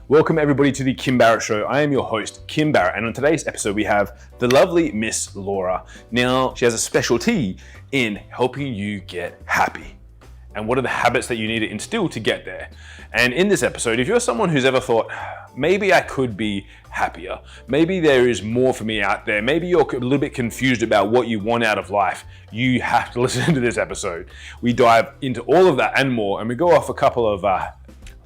Welcome everybody to the Kim Barrett Show. I am your host, Kim Barrett, and on today's episode we have the lovely Miss Laura. Now, she has a specialty in helping you get happy. And what are the habits that you need to instill to get there? And in this episode, if you're someone who's ever thought, maybe I could be happier, maybe there is more for me out there, maybe you're a little bit confused about what you want out of life, you have to listen to this episode. We dive into all of that and more, and we go off a couple of,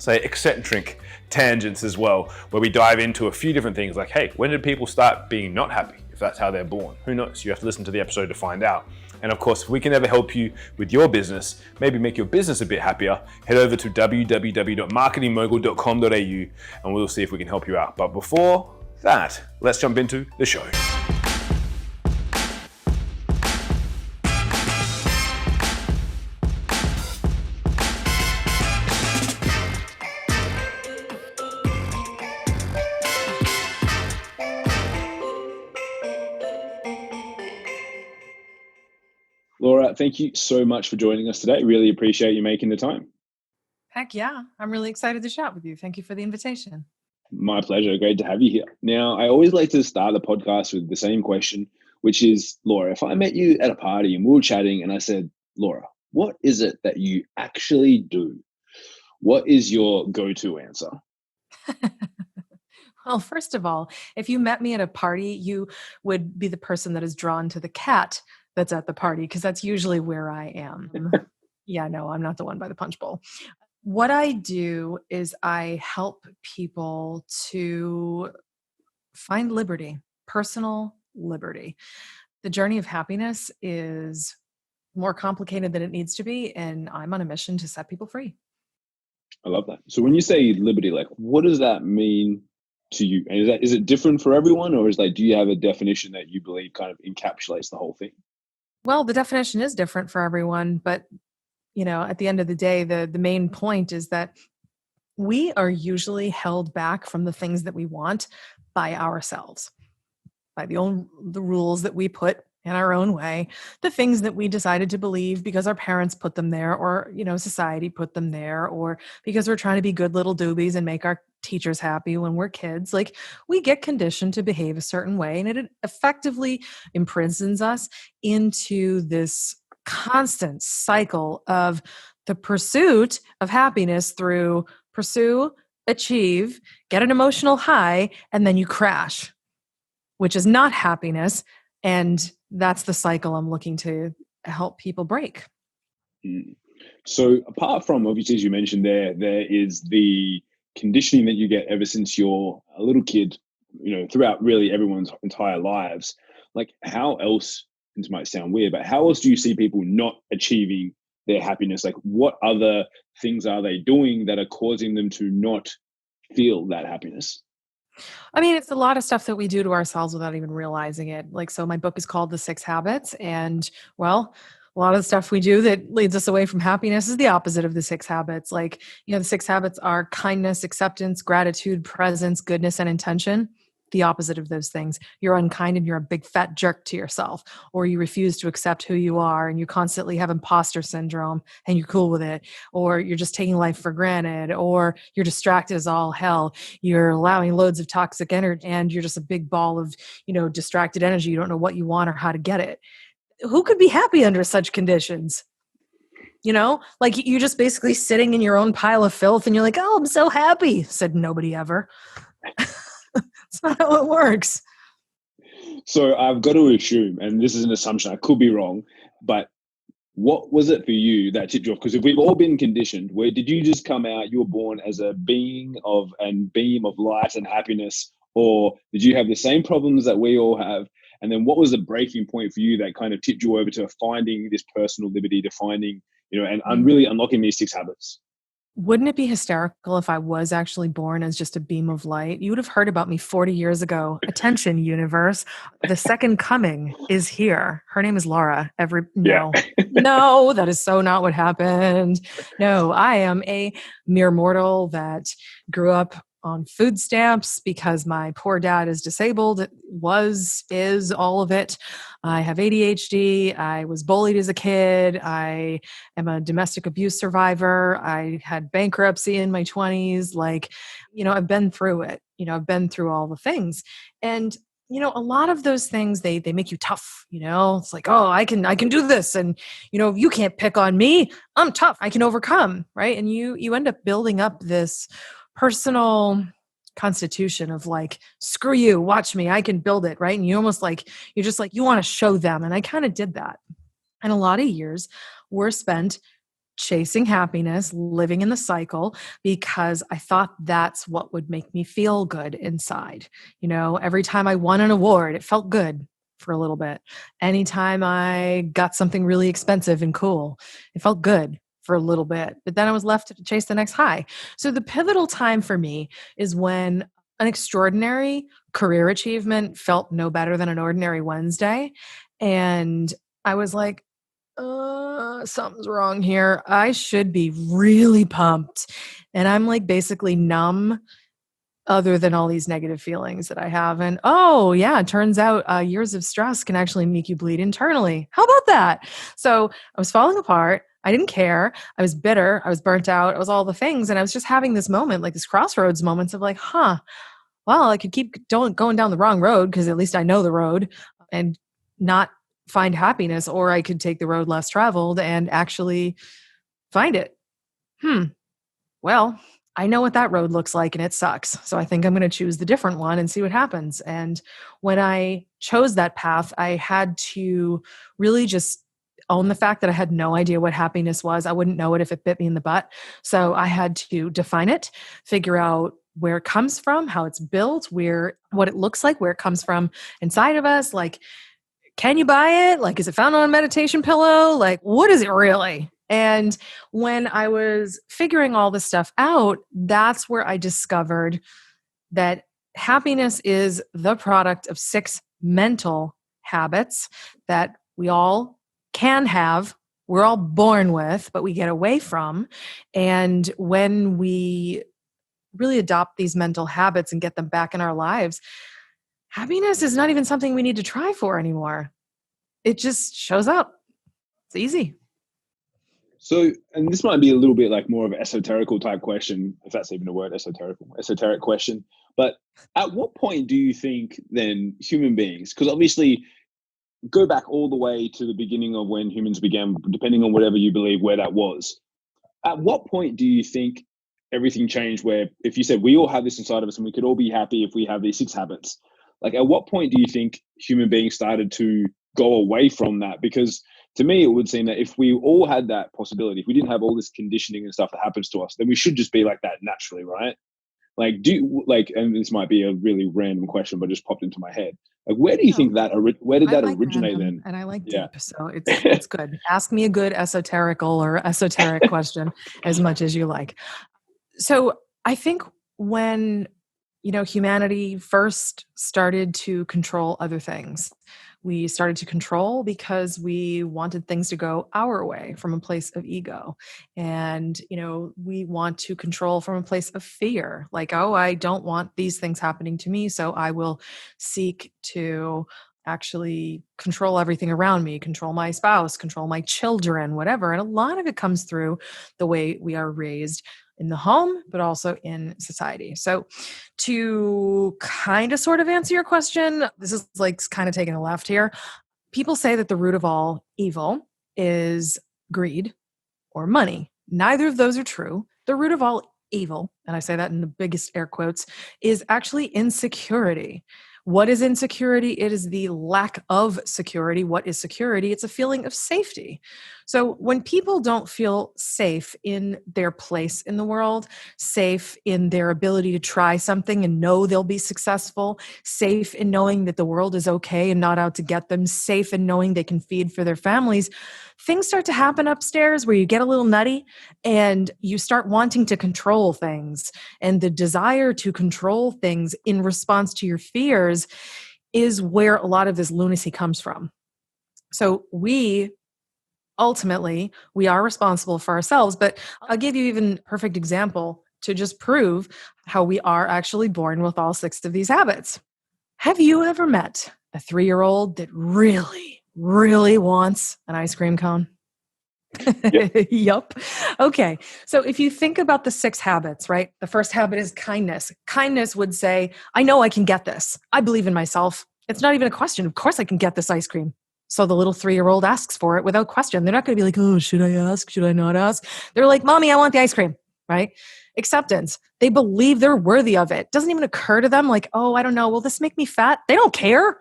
eccentric tangents as well, where we dive into a few different things like, hey, when did people start being not happy? If that's how they're born, who knows? You have to listen to the episode to find out. And of course, if we can ever help you with your business, maybe make your business a bit happier, head over to www.marketingmogul.com.au and we'll see if we can help you out. But before that, let's jump into the show. Laura, thank you so much for joining us today. Really appreciate you making the time. Heck yeah. I'm really excited to chat with you. Thank you for the invitation. My pleasure. Great to have you here. Now, I always like to start the podcast with the same question, which is, Laura, if I met you at a party and we were chatting and I said, Laura, what is it that you actually do? What is your go-to answer? Well, first of all, if you met me at a party, you would be the person that is drawn to the cat that's at the party, because that's usually where I am. Yeah, no, I'm not the one by the punch bowl. What I do is I help people to find liberty, personal liberty. The journey of happiness is more complicated than it needs to be, and I'm on a mission to set people free. I love that. So when you say liberty, like, what does that mean to you? And is it different for everyone, or do you have a definition that you believe kind of encapsulates the whole thing? Well, the definition is different for everyone, but at the end of the day, the main point is that we are usually held back from the things that we want by ourselves, by the rules that we put in our own way, the things that we decided to believe because our parents put them there, or society put them there, or because we're trying to be good little doobies and make our teachers happy when we're kids. Like, we get conditioned to behave a certain way, and it effectively imprisons us into this constant cycle of the pursuit of happiness through pursue, achieve, get an emotional high, and then you crash, which is not happiness. And that's the cycle I'm looking to help people break. So apart from, obviously, as you mentioned there is the conditioning that you get ever since you're a little kid, throughout really everyone's entire lives. Like, how else, this might sound weird, but how else do you see people not achieving their happiness? Like, what other things are they doing that are causing them to not feel that happiness? I mean, it's a lot of stuff that we do to ourselves without even realizing it. Like, so my book is called The 6 Habits, and well, a lot of the stuff we do that leads us away from happiness is the opposite of the 6 habits. Like, the 6 habits are kindness, acceptance, gratitude, presence, goodness, and intention. The opposite of those things. You're unkind and you're a big fat jerk to yourself, or you refuse to accept who you are and you constantly have imposter syndrome and you're cool with it, or you're just taking life for granted, or you're distracted as all hell. You're allowing loads of toxic energy and you're just a big ball of, distracted energy. You don't know what you want or how to get it. Who could be happy under such conditions? Like, you're just basically sitting in your own pile of filth and you're like, oh, I'm so happy. Said nobody ever. It's not how it works. So I've got to assume, and this is an assumption, I could be wrong, but what was it for you that tipped you off? Because if we've all been conditioned, where did you just come out, you were born as a being and beam of light and happiness, or did you have the same problems that we all have? And then what was the breaking point for you that kind of tipped you over to finding this personal liberty, to finding, and really unlocking these 6 habits? Wouldn't it be hysterical if I was actually born as just a beam of light? You would have heard about me 40 years ago. Attention, universe. The second coming is here. Her name is Laura. No, that is so not what happened. No, I am a mere mortal that grew up on food stamps because my poor dad is disabled, is all of it. I have ADHD. I was bullied as a kid. I am a domestic abuse survivor. I had bankruptcy in my 20s. I've been through it. I've been through all the things. And a lot of those things, they make you tough. It's like, oh, I can do this. And, you can't pick on me. I'm tough. I can overcome. Right. And you end up building up this personal constitution of like, screw you, watch me, I can build it. Right. And you're just like, you want to show them. And I kind of did that. And a lot of years were spent chasing happiness, living in the cycle, because I thought that's what would make me feel good inside. Every time I won an award, it felt good for a little bit. Anytime I got something really expensive and cool, it felt good for a little bit. But then I was left to chase the next high. So the pivotal time for me is when an extraordinary career achievement felt no better than an ordinary Wednesday. And I was like, something's wrong here. I should be really pumped. And I'm like basically numb other than all these negative feelings that I have. And oh yeah, it turns out years of stress can actually make you bleed internally. How about that? So I was falling apart. I didn't care. I was bitter. I was burnt out. I was all the things. And I was just having this moment, like this crossroads moments of like, well, I could keep going down the wrong road because at least I know the road and not find happiness, or I could take the road less traveled and actually find it. Well, I know what that road looks like and it sucks. So I think I'm going to choose the different one and see what happens. And when I chose that path, I had to really just own the fact that I had no idea what happiness was. I wouldn't know it if it bit me in the butt. So I had to define it, figure out where it comes from, how it's built, what it looks like, where it comes from inside of us. Like, can you buy it? Like, is it found on a meditation pillow? Like, what is it really? And when I was figuring all this stuff out, that's where I discovered that happiness is the product of 6 mental habits that we all can have. We're all born with, but we get away from. And when we really adopt these mental habits and get them back in our lives, happiness is not even something we need to try for anymore. It just shows up. It's easy. So, and this might be a little bit like more of an esoterical type question, if that's even a word, esoteric question. But at what point do you think then human beings, because obviously go back all the way to the beginning of when humans began, depending on whatever you believe where that was, at what point do you think everything changed where if you said we all have this inside of us and we could all be happy if we have these 6 habits, like at what point do you think human beings started to go away from that? Because to me, it would seem that if we all had that possibility, if we didn't have all this conditioning and stuff that happens to us, then we should just be like that naturally, right? Like, and this might be a really random question, but just popped into my head. Like, where do you think where did that originate random, then? And I like deep, so it's good. Ask me a good esoteric question as much as you like. So I think when, humanity first started to control other things, we started to control because we wanted things to go our way from a place of ego. And, we want to control from a place of fear. Like, oh, I don't want these things happening to me, so I will seek to actually control everything around me, control my spouse, control my children, whatever. And a lot of it comes through the way we are raised in the home, but also in society. So to kind of sort of answer your question, this is like kind of taking a left here. People say that the root of all evil is greed or money. Neither of those are true. The root of all evil, and I say that in the biggest air quotes, is actually insecurity. What is insecurity? It is the lack of security. What is security? It's a feeling of safety. So when people don't feel safe in their place in the world, safe in their ability to try something and know they'll be successful, safe in knowing that the world is okay and not out to get them, safe in knowing they can feed for their families, things start to happen upstairs where you get a little nutty and you start wanting to control things. And the desire to control things in response to your fears is where a lot of this lunacy comes from. So ultimately, we are responsible for ourselves, but I'll give you even a perfect example to just prove how we are actually born with all 6 of these habits. Have you ever met a 3-year-old that really, really wants an ice cream cone? Yep. Yup. Okay. So if you think about the 6 habits, right? The first habit is kindness. Kindness would say, I know I can get this. I believe in myself. It's not even a question. Of course I can get this ice cream. So the little 3-year-old asks for it without question. They're not going to be like, oh, should I ask? Should I not ask? They're like, Mommy, I want the ice cream, right? Acceptance. They believe they're worthy of it. Doesn't even occur to them like, oh, I don't know. Will this make me fat? They don't care.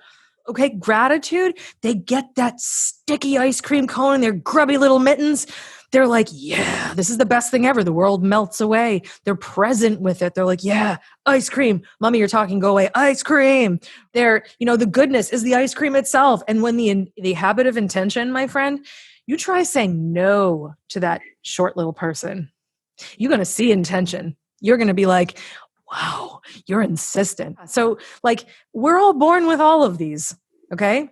Okay, gratitude, they get that sticky ice cream cone in their grubby little mittens. They're like, yeah, this is the best thing ever. The world melts away. They're present with it. They're like, yeah, ice cream. Mommy, you're talking, go away. Ice cream. They're, the goodness is the ice cream itself. And when the habit of intention, my friend, you try saying no to that short little person, you're going to see intention. You're going to be like, wow, you're insistent. So we're all born with all of these, okay?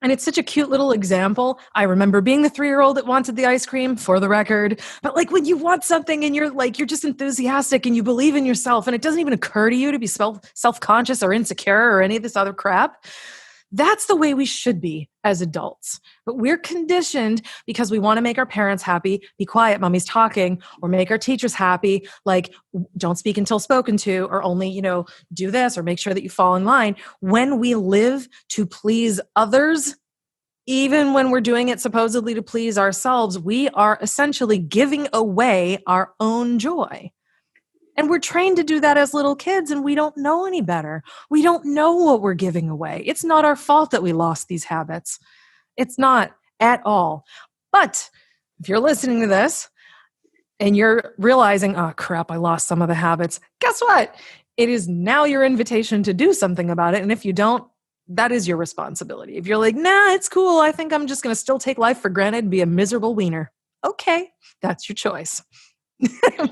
And it's such a cute little example. I remember being the 3-year-old that wanted the ice cream, for the record. But when you want something and you're just enthusiastic and you believe in yourself and it doesn't even occur to you to be self-conscious or insecure or any of this other crap, that's the way we should be as adults. But we're conditioned because we want to make our parents happy. Be quiet, mommy's talking. Or make our teachers happy. Don't speak until spoken to, or only, do this, or make sure that you fall in line. When we live to please others, even when we're doing it supposedly to please ourselves, we are essentially giving away our own joy. And we're trained to do that as little kids, and we don't know any better. We don't know what we're giving away. It's not our fault that we lost these habits. It's not at all. But if you're listening to this and you're realizing, oh crap, I lost some of the habits, guess what? It is now your invitation to do something about it. And if you don't, that is your responsibility. If you're like, nah, it's cool. I think I'm just going to still take life for granted and be a miserable wiener. Okay, that's your choice.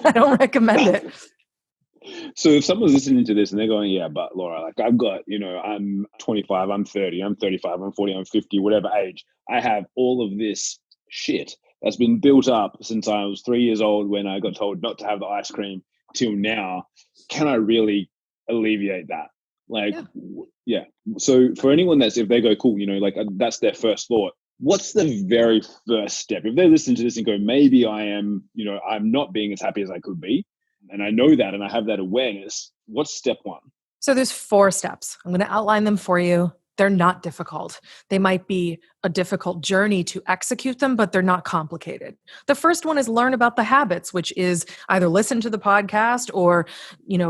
I don't recommend it. So if someone's listening to this and they're going, yeah, but Laura, I've got, I'm 25, I'm 30, I'm 35, I'm 40, I'm 50, whatever age, I have all of this shit that's been built up since I was 3 years old when I got told not to have the ice cream till now. Can I really alleviate that? Yeah. So for anyone if they go, cool, that's their first thought. What's the very first step? If they're listening to this and go, maybe I am, I'm not being as happy as I could be, and I know that, and I have that awareness, what's step 1? So there's 4 steps. I'm going to outline them for you. They're not difficult. They might be a difficult journey to execute them, but they're not complicated. The first one is learn about the habits, which is either listen to the podcast or,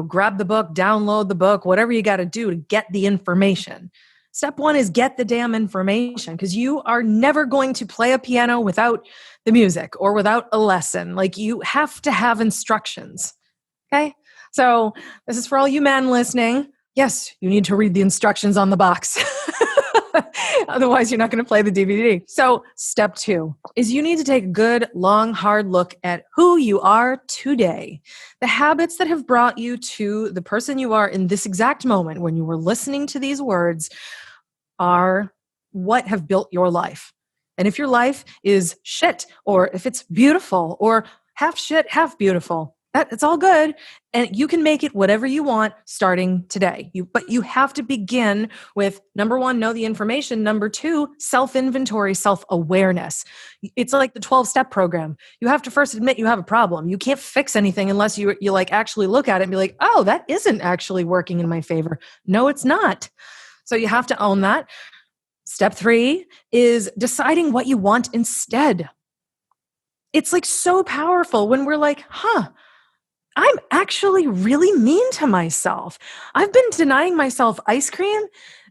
grab the book, download the book, whatever you got to do to get the information. Step 1 is get the damn information, because you are never going to play a piano without the music or without a lesson. You have to have instructions. Okay? So this is for all you men listening. Yes, you need to read the instructions on the box. Otherwise, you're not going to play the DVD. So step 2 is you need to take a good, long, hard look at who you are today. The habits that have brought you to the person you are in this exact moment when you were listening to these words are what have built your life. And if your life is shit, or if it's beautiful, or half shit, half beautiful, it's all good. And you can make it whatever you want starting today. But you have to begin with, number 1, know the information. Number 2, self-inventory, self-awareness. It's like the 12-step program. You have to first admit you have a problem. You can't fix anything unless you actually look at it and be like, oh, that isn't actually working in my favor. No, it's not. So you have to own that. Step 3 is deciding what you want instead. It's so powerful when we're like, I'm actually really mean to myself. I've been denying myself ice cream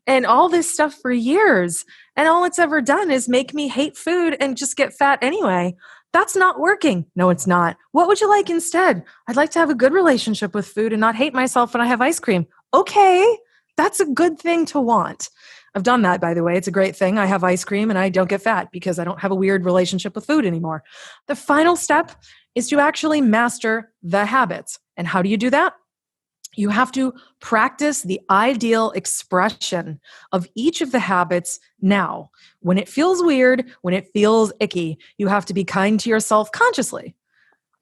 and all this stuff for years. And all it's ever done is make me hate food and just get fat anyway. That's not working. No, it's not. What would you like instead? I'd like to have a good relationship with food and not hate myself when I have ice cream. Okay, that's a good thing to want. I've done that, by the way. It's a great thing. I have ice cream and I don't get fat because I don't have a weird relationship with food anymore. The final step is to actually master the habits. And how do you do that? You have to practice the ideal expression of each of the habits now. When it feels weird, when it feels icky, you have to be kind to yourself consciously.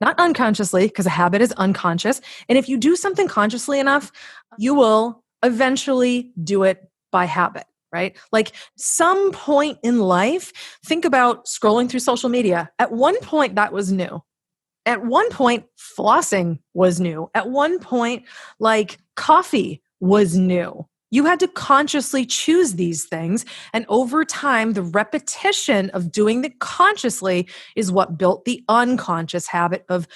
not unconsciously, because a habit is unconscious. And if you do something consciously enough, you will eventually do it by habit, right? Like some point in life, think about scrolling through social media. At one point, that was new. At one point, flossing was new. At one point, like coffee was new. You had to consciously choose these things. And over time, the repetition of doing it consciously is what built the unconscious habit of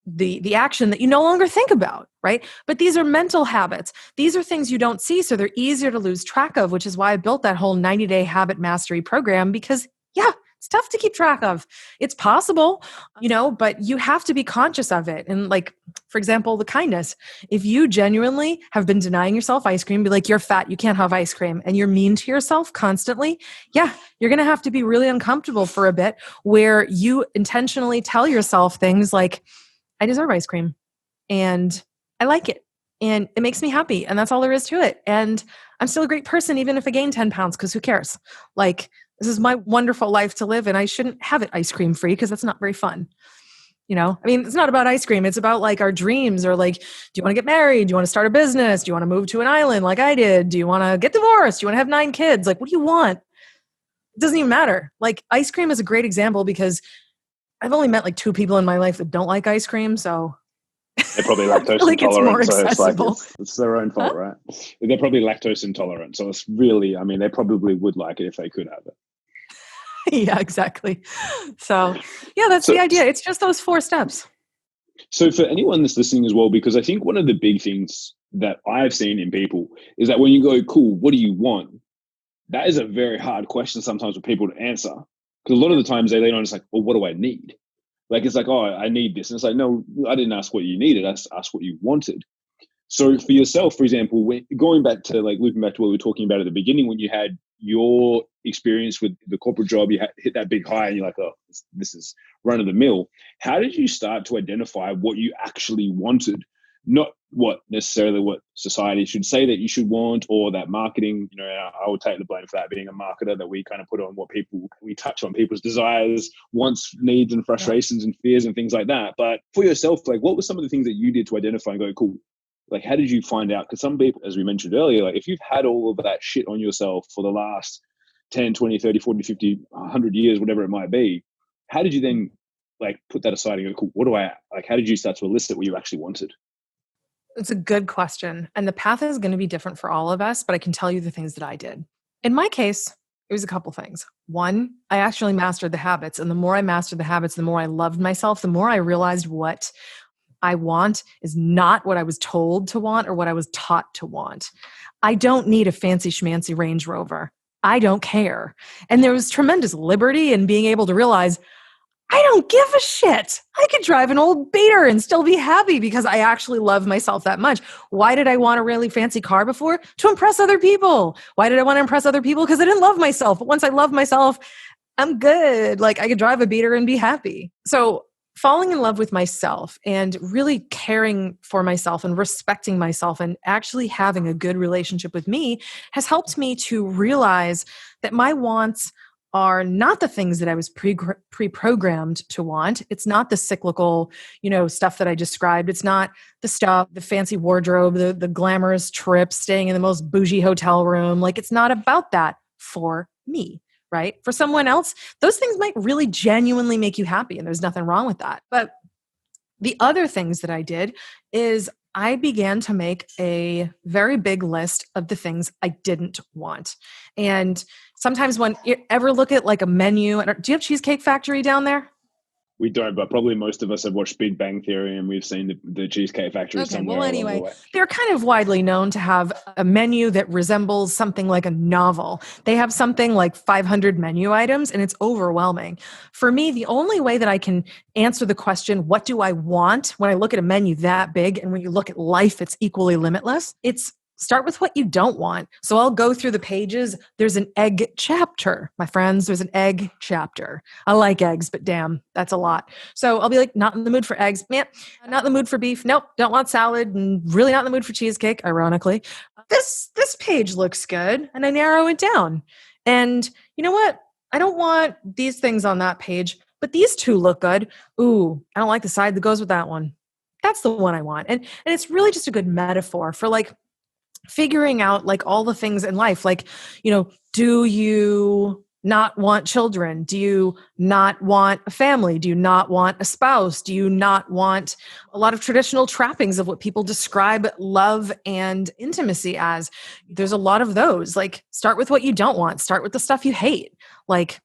the action that you no longer think about, right? But these are mental habits. These are things you don't see, so they're easier to lose track of, which is why I built that whole 90-day habit mastery program because, yeah, it's tough to keep track of. It's possible, but you have to be conscious of it. And like, for example, the kindness. If you genuinely have been denying yourself ice cream, be like, you're fat, you can't have ice cream, and you're mean to yourself constantly, yeah, you're going to have to be really uncomfortable for a bit where you intentionally tell yourself things like, I deserve ice cream and I like it and it makes me happy. And that's all there is to it. And I'm still a great person, even if I gain 10 pounds, because who cares? Like, this is my wonderful life to live and I shouldn't have it ice cream free because that's not very fun. It's not about ice cream. It's about like our dreams or like, do you want to get married? Do you want to start a business? Do you want to move to an island like I did? Do you want to get divorced? Do you want to have 9 kids? Like, what do you want? It doesn't even matter. Like ice cream is a great example because I've only met like 2 people in my life that don't like ice cream. So they're probably lactose like intolerant. it's more accessible. So it's their own fault, right? They're probably lactose intolerant. So it's really, they probably would like it if they could have it. Yeah, exactly. So yeah, that's the idea. It's just those 4 steps. So for anyone that's listening as well, because I think one of the big things that I've seen in people is that when you go, cool, what do you want? That is a very hard question sometimes for people to answer. Because a lot of the times they lean on, it's like, well, what do I need? Like, it's like, oh, I need this. And it's like, no, I didn't ask what you needed. I asked what you wanted. So for yourself, for example, going back to like looping back to what we were talking about at the beginning, when you had your experience with the corporate job, you hit that big high and you're like, oh, this is run of the mill. How did you start to identify what you actually wanted? Not what necessarily what society should say that you should want, or that marketing, I would take the blame for that, being a marketer, that we kind of put on we touch on people's desires, wants, needs, and frustrations and fears and things like that. But for yourself, like, what were some of the things that you did to identify and go, cool, like, how did you find out? Because some people, as we mentioned earlier, like if you've had all of that shit on yourself for the last 10, 20, 30, 40, 50, 100 years, whatever it might be, how did you then like put that aside and go, cool, what do I, like, how did you start to elicit what you actually wanted? It's a good question. And the path is going to be different for all of us, but I can tell you the things that I did. In my case, it was a couple things. One, I actually mastered the habits. And the more I mastered the habits, the more I loved myself, the more I realized what I want is not what I was told to want or what I was taught to want. I don't need a fancy schmancy Range Rover. I don't care. And there was tremendous liberty in being able to realize I don't give a shit. I could drive an old beater and still be happy because I actually love myself that much. Why did I want a really fancy car before? To impress other people. Why did I want to impress other people? Because I didn't love myself. But once I love myself, I'm good. Like I could drive a beater and be happy. So falling in love with myself and really caring for myself and respecting myself and actually having a good relationship with me has helped me to realize that my wants are not the things that I was pre-programmed to want. It's not the cyclical, stuff that I described. It's not the stuff, the fancy wardrobe, the glamorous trip, staying in the most bougie hotel room. Like it's not about that for me, right? For someone else, those things might really genuinely make you happy, and there's nothing wrong with that. But the other things that I did is I began to make a very big list of the things I didn't want. And sometimes when you ever look at like a menu, do you have Cheesecake Factory down there? We don't, but probably most of us have watched Big Bang Theory and we've seen the Cheesecake Factory somewhere. Well, anyway, they're kind of widely known to have a menu that resembles something like a novel. They have something like 500 menu items and it's overwhelming. For me, the only way that I can answer the question, what do I want, when I look at a menu that big, and when you look at life, it's equally limitless, it's start with what you don't want. So I'll go through the pages. There's an egg chapter, my friends. There's an egg chapter. I like eggs, but damn, that's a lot. So I'll be like, not in the mood for eggs. Man, not in the mood for beef. Nope, don't want salad. And really not in the mood for cheesecake, ironically. This page looks good. And I narrow it down. And you know what? I don't want these things on that page. but these two look good. Ooh, I don't like the side that goes with that one. That's the one I want. And it's really just a good metaphor for like figuring out like all the things in life. Like, do you not want children? Do you not want a family? Do you not want a spouse? Do you not want a lot of traditional trappings of what people describe love and intimacy as? There's a lot of those. Like, start with what you don't want. Start with the stuff you hate. Like,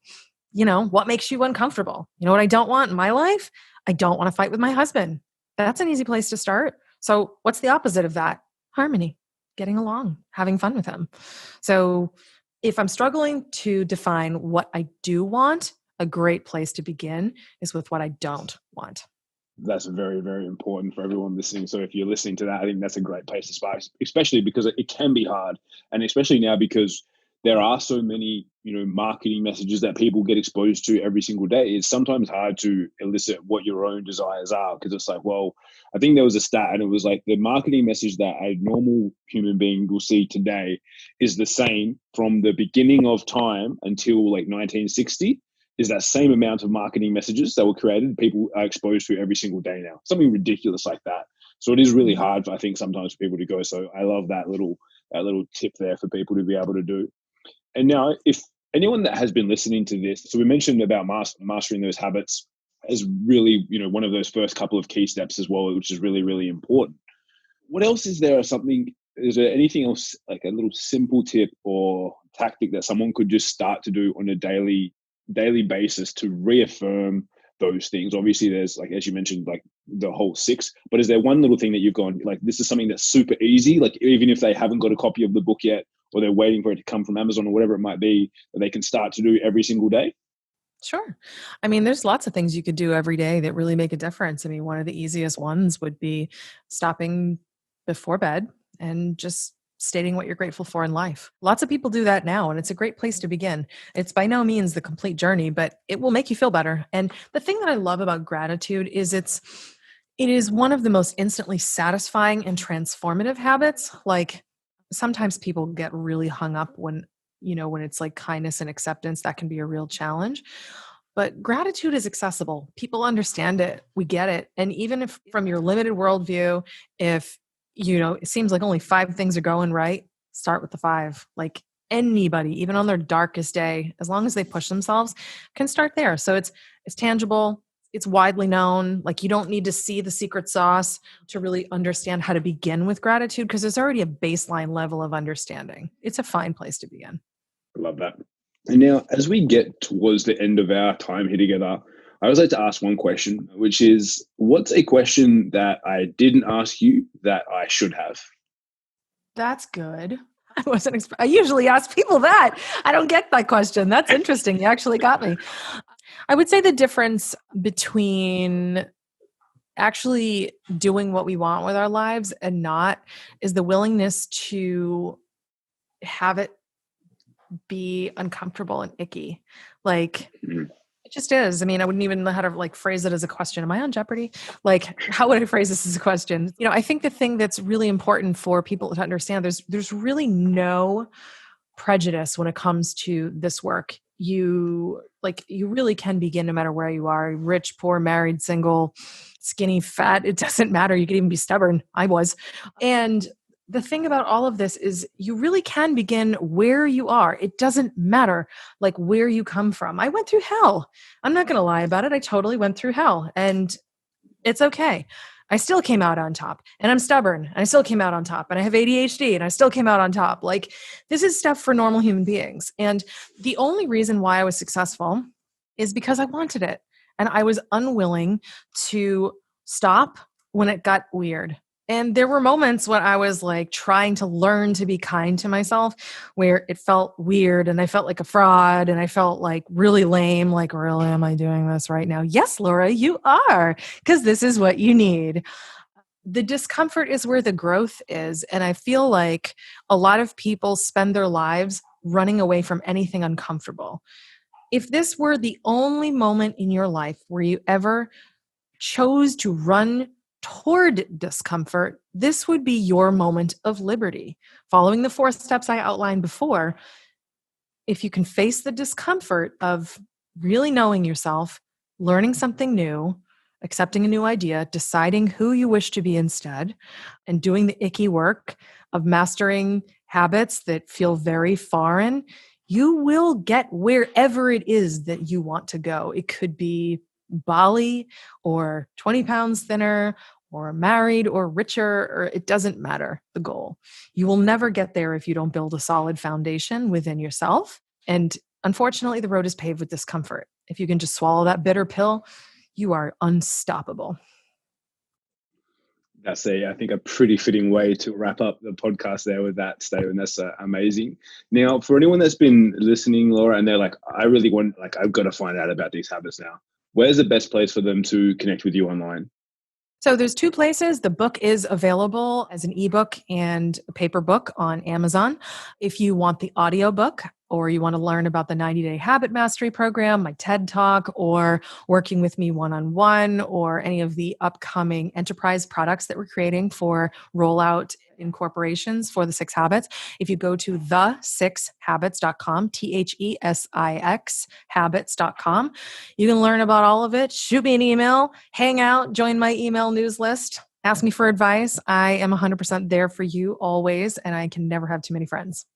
what makes you uncomfortable? You know what I don't want in my life? I don't want to fight with my husband. That's an easy place to start. So what's the opposite of that? Harmony, getting along, having fun with him. So if I'm struggling to define what I do want, a great place to begin is with what I don't want. That's very, very important for everyone listening. So if you're listening to that, I think that's a great place to start, especially because it can be hard. And especially now because there are so many, marketing messages that people get exposed to every single day. It's sometimes hard to elicit what your own desires are, because it's like, well, I think there was a stat and it was like the marketing message that a normal human being will see today is the same from the beginning of time until like 1960. Is that same amount of marketing messages that were created, people are exposed to every single day now. Something ridiculous like that. So it is really hard, I think, sometimes for people to go. So I love that little tip there for people to be able to do. And now, if anyone that has been listening to this, so we mentioned about mastering those habits as really, one of those first couple of key steps as well, which is really, really important. What else is there? Is there anything else, like a little simple tip or tactic that someone could just start to do on a daily basis to reaffirm those things? Obviously there's, like, as you mentioned, like the whole 6, but is there one little thing that you've gone, like, this is something that's super easy, like even if they haven't got a copy of the book yet, or they're waiting for it to come from Amazon or whatever it might be, that they can start to do every single day? Sure. I mean, there's lots of things you could do every day that really make a difference. I mean, one of the easiest ones would be stopping before bed and just stating what you're grateful for in life. Lots of people do that now, and it's a great place to begin. It's by no means the complete journey, but it will make you feel better. And the thing that I love about gratitude is it is one of the most instantly satisfying and transformative habits. Like, sometimes people get really hung up when it's like kindness and acceptance, that can be a real challenge. But gratitude is accessible. People understand it. We get it. And even if from your limited worldview, if it seems like only 5 things are going right, start with the 5. Like, anybody, even on their darkest day, as long as they push themselves, can start there. So it's tangible. It's widely known. Like, you don't need to see the secret sauce to really understand how to begin with gratitude, because there's already a baseline level of understanding. It's a fine place to begin. I love that. And now, as we get towards the end of our time here together, I always like to ask one question, which is, what's a question that I didn't ask you that I should have? That's good. I usually ask people that. I don't get that question. That's interesting. You actually got me. I would say the difference between actually doing what we want with our lives and not is the willingness to have it be uncomfortable and icky. Like, it just is. I mean, I wouldn't even know how to phrase it as a question. Am I on Jeopardy? Like, how would I phrase this as a question? I think the thing that's really important for people to understand, there's really no prejudice when it comes to this work. You really can begin no matter where you are, rich, poor, married, single, skinny, fat. It doesn't matter. You could even be stubborn. I was. And the thing about all of this is you really can begin where you are. It doesn't matter where you come from. I went through hell. I'm not going to lie about it. I totally went through hell, and it's okay. I still came out on top, and I'm stubborn, and I still came out on top, and I have ADHD, and I still came out on top. This is stuff for normal human beings. And the only reason why I was successful is because I wanted it. And I was unwilling to stop when it got weird. And there were moments when I was trying to learn to be kind to myself, where it felt weird and I felt like a fraud and I felt really lame. Really, am I doing this right now? Yes, Laura, you are, because this is what you need. The discomfort is where the growth is. And I feel like a lot of people spend their lives running away from anything uncomfortable. If this were the only moment in your life where you ever chose to run toward discomfort, this would be your moment of liberty. Following the 4 steps I outlined before, if you can face the discomfort of really knowing yourself, learning something new, accepting a new idea, deciding who you wish to be instead, and doing the icky work of mastering habits that feel very foreign, you will get wherever it is that you want to go. It could be Bali or 20 pounds thinner or married or richer, or it doesn't matter the goal. You will never get there if you don't build a solid foundation within yourself. And unfortunately, the road is paved with discomfort. If you can just swallow that bitter pill, you are unstoppable. That's I think, a pretty fitting way to wrap up the podcast there with that statement. That's amazing. Now, for anyone that's been listening, Laura, and they're like, I really want, like, I've got to find out about these habits now. Where's the best place for them to connect with you online? So there's two places. The book is available as an ebook and a paper book on Amazon. If you want the audiobook or you want to learn about the 90-day habit mastery program, my TED Talk, or working with me one-on-one, or any of the upcoming enterprise products that we're creating for rollout in corporations for the 6 habits, if you go to the6habits.com, THESIX habits.com, you can learn about all of it. Shoot me an email, hang out, join my email news list, ask me for advice. I am 100% there for you always, and I can never have too many friends.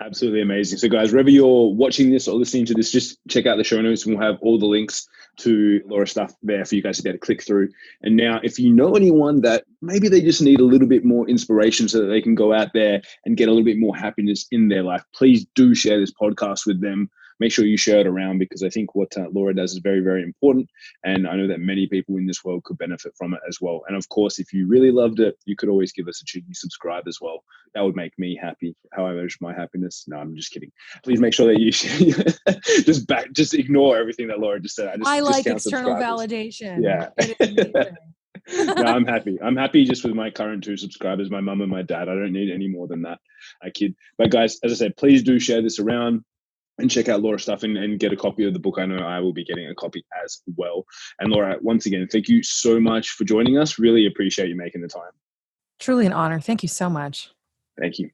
Absolutely amazing. So guys, wherever you're watching this or listening to this, just check out the show notes and we'll have all the links to Laura's stuff there for you guys to be able to click through. And now, if you know anyone that maybe they just need a little bit more inspiration so that they can go out there and get a little bit more happiness in their life, please do share this podcast with them. Make sure you share it around, because I think what Laura does is very, very important. And I know that many people in this world could benefit from it as well. And of course, if you really loved it, you could always give us a cheeky subscribe as well. That would make me happy. How I measure my happiness? No, I'm just kidding. Please make sure that you just ignore everything that Laura just said. I like external validation. Yeah. No, I'm happy. I'm happy just with my current 2 subscribers, my mum and my dad. I don't need any more than that, kid. But guys, as I said, please do share this around and check out Laura's stuff and get a copy of the book. I know I will be getting a copy as well. And Laura, once again, thank you so much for joining us. Really appreciate you making the time. Truly an honor. Thank you so much. Thank you.